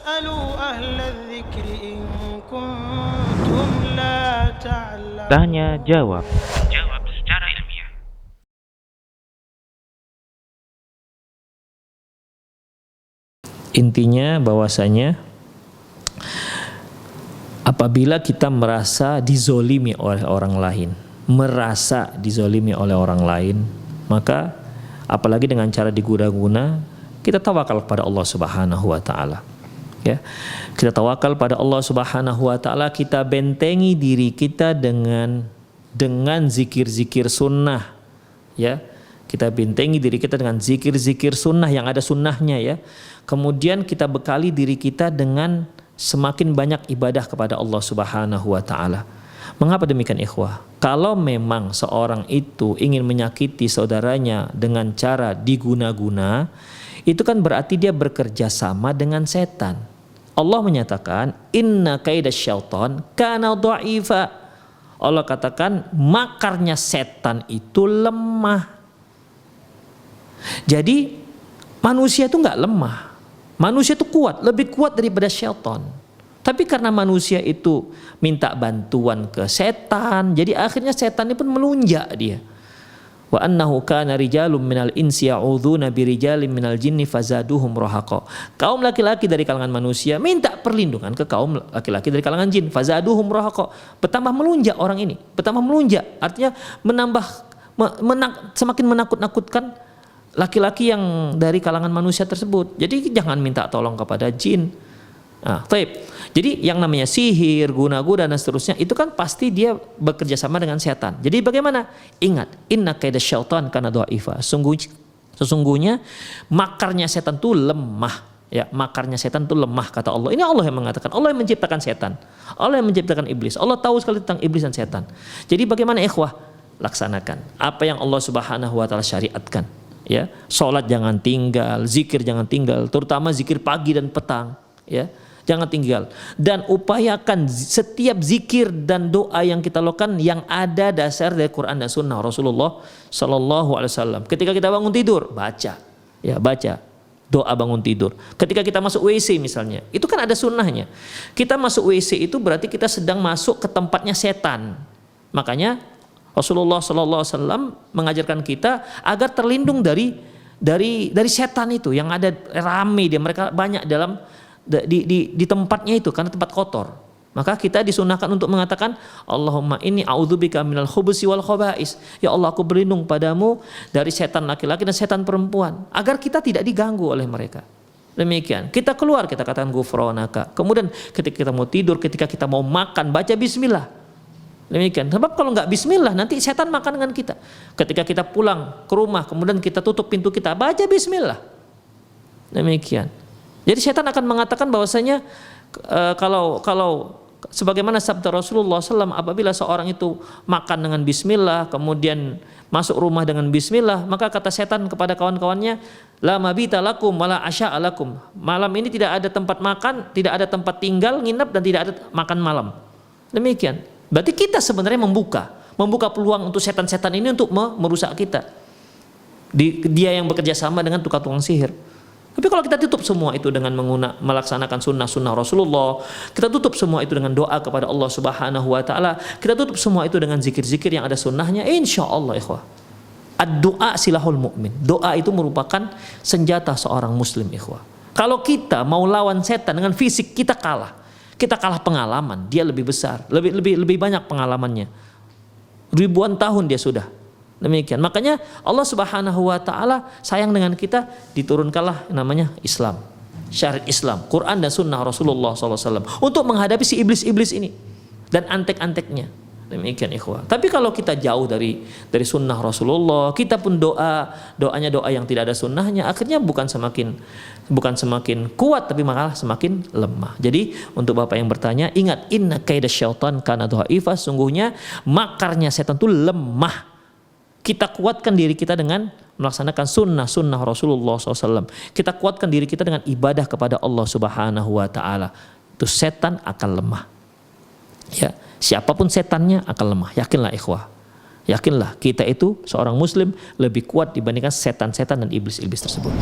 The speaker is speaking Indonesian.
فاسألوا أهل الذكر إن كنتم لا تعلمون. Tanya jawab. Jawab secara ilmiah. Intinya bahwasanya apabila kita merasa dizolimi oleh orang lain, maka apalagi dengan cara diguna-guna, kita tawakal kepada Allah Subhanahu wa taala. Ya. Kita tawakal pada Allah Subhanahu wa taala, kita bentengi diri kita dengan zikir-zikir sunnah. Ya. Kita bentengi diri kita dengan zikir-zikir sunnah yang ada sunnahnya, ya. Kemudian kita bekali diri kita dengan semakin banyak ibadah kepada Allah Subhanahu wa taala. Mengapa demikian, ikhwah? Kalau memang seorang itu ingin menyakiti saudaranya dengan cara diguna-guna, itu kan berarti dia bekerja sama dengan setan. Allah menyatakan, inna kaidasyaiton kana dha'ifa. Allah katakan makarnya setan itu lemah. Jadi manusia itu nggak lemah. Manusia itu kuat, lebih kuat daripada syaitan. Tapi karena manusia itu minta bantuan ke setan, jadi akhirnya setan ini pun melunjak dia. Wa annahu kana rijalun minal insi ya'udzuna birijalin minal jinni fazaduhum rahaqa. Kaum laki-laki dari kalangan manusia minta perlindungan ke kaum laki-laki dari kalangan jin, fazaduhum rahaqa. Bertambah melunjak orang ini, bertambah melunjak, artinya semakin menakut-nakutkan laki-laki yang dari kalangan manusia tersebut. Jadi jangan minta tolong kepada jin. Jadi yang namanya sihir, guna-guna dan seterusnya itu kan pasti dia bekerja sama dengan setan. Jadi bagaimana? Ingat, inna kaidasyaiton kana dha'ifa. Sesungguhnya makarnya setan itu lemah. Ya, makarnya setan itu lemah, kata Allah. Ini Allah yang mengatakan. Allah yang menciptakan setan. Allah yang menciptakan iblis. Allah tahu sekali tentang iblis dan setan. Jadi bagaimana, ikhwah? Laksanakan apa yang Allah Subhanahu wa taala syariatkan. Ya, salat jangan tinggal, zikir jangan tinggal, terutama zikir pagi dan petang, ya. Jangan tinggal, dan upayakan setiap zikir dan doa yang kita lakukan yang ada dasar dari Quran dan Sunnah Rasulullah Sallallahu Alaihi Wasallam. Ketika kita bangun tidur, baca, ya, baca doa bangun tidur. Ketika kita masuk WC misalnya, itu kan ada sunnahnya. Kita masuk WC itu berarti kita sedang masuk ke tempatnya setan. Makanya Rasulullah Sallallahu Alaihi Wasallam mengajarkan kita agar terlindung dari setan itu yang ada rame, mereka banyak di tempatnya itu karena tempat kotor. Maka kita disunahkan untuk mengatakan Allahumma inni a'udzubika minal khubusi wal khaba'is. Ya Allah, aku berlindung padamu dari setan laki-laki dan setan perempuan, agar kita tidak diganggu oleh mereka. Demikian. Kita keluar, kita katakan ghufranaka. Kemudian ketika kita mau tidur, ketika kita mau makan, baca bismillah. Demikian. Sebab kalau nggak bismillah nanti setan makan dengan kita. Ketika kita pulang ke rumah, kemudian kita tutup pintu kita, baca bismillah. Demikian. Jadi setan akan mengatakan bahwasanya kalau sebagaimana sabda Rasulullah SAW, apabila seorang itu makan dengan bismillah, kemudian masuk rumah dengan bismillah, maka kata setan kepada kawan-kawannya, la mabita lakum wala asya'a lakum. Malam ini tidak ada tempat makan, tidak ada tempat tinggal, nginep, dan tidak ada makan malam. Demikian. Berarti kita sebenarnya membuka peluang untuk setan-setan ini untuk merusak kita. Dia yang bekerja sama dengan tukang-tukang sihir. Tapi kalau kita tutup semua itu dengan melaksanakan sunnah-sunnah Rasulullah, kita tutup semua itu dengan doa kepada Allah Subhanahu wa taala, kita tutup semua itu dengan zikir-zikir yang ada sunnahnya, insyaallah, ikhwah. Ad-du'a silahul mu'min. Doa itu merupakan senjata seorang muslim, ikhwah. Kalau kita mau lawan setan dengan fisik, kita kalah. Kita kalah pengalaman, dia lebih besar, lebih banyak pengalamannya. Ribuan tahun dia sudah. Demikian. Makanya Allah Subhanahu wa taala sayang dengan kita, diturunkanlah namanya Islam. Syariat Islam, Quran dan Sunnah Rasulullah SAW untuk menghadapi si iblis-iblis ini dan antek-anteknya. Demikian, ikhwah. Tapi kalau kita jauh dari sunnah Rasulullah, kita pun doanya doa yang tidak ada sunnahnya, akhirnya bukan semakin kuat, tapi malah semakin lemah. Jadi untuk bapak yang bertanya, ingat, inna kaidasyaiton kana dha'ifa. Sungguhnya makarnya setan itu lemah. Kita kuatkan diri kita dengan melaksanakan sunnah Rasulullah SAW. Kita kuatkan diri kita dengan ibadah kepada Allah Subhanahu wa taala. Itu setan akan lemah. Ya, siapapun setannya akan lemah. Yakinlah, ikhwah. Yakinlah kita itu seorang muslim lebih kuat dibandingkan setan-setan dan iblis-iblis tersebut.